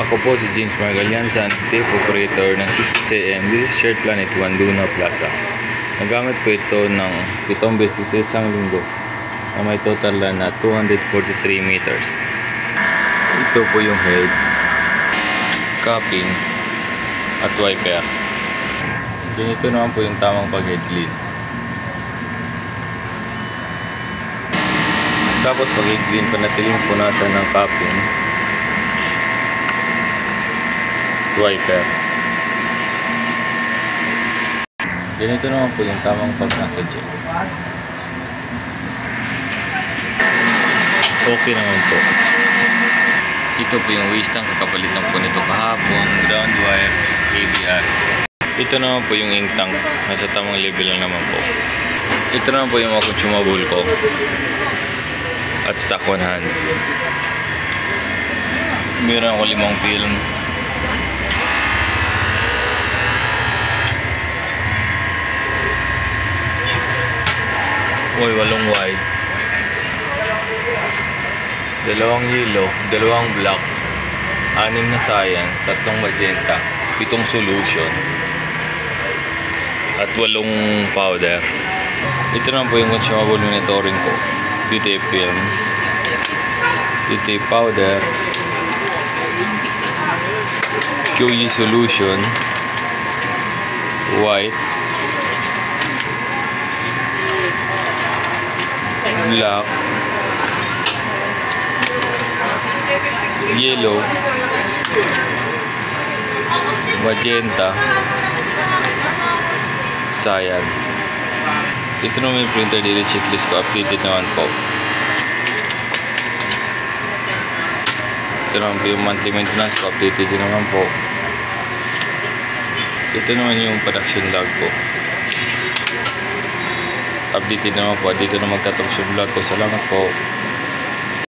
Ako po si James Margalianza, tape operator ng 60cm. This is Shared Planet 1 Luna Plaza. Nagamit po ito ng 7 beses sa isang linggo na may total na 243 meters. Ito po yung head, cupping, at wiper. Ganito naman po yung tamang pag-headlead. Tapos pag-headlead, panatiling punasan ng cupping, wiper. Ganito naman po yung tamang pag-nasa jet. Okay naman po. Ito po yung waste tank, kakapalitan po nito kahapon, ground wire, ABR. Ito naman po yung ink tank, nasa tamang level lang naman po. Ito naman po yung mga consumable ko at stock on hand. Meron ako 5 film. Uy, 8 wide, 2 yellow, 2 black, 6 na cyan, 3 magenta, 7 solution, at 8 powder. Ito naman po yung consumable monitoring ko. Dito film, dito powder, QE solution, white, black, yellow, magenta, cyan. Ito naman yung printer daily checklist ko, updated naman po. Ito naman po yung monthly maintenance ko, updated din naman po. Ito naman yung production log ko, updated naman po. Dito na magtatapos yung vlog ko. Salamat po.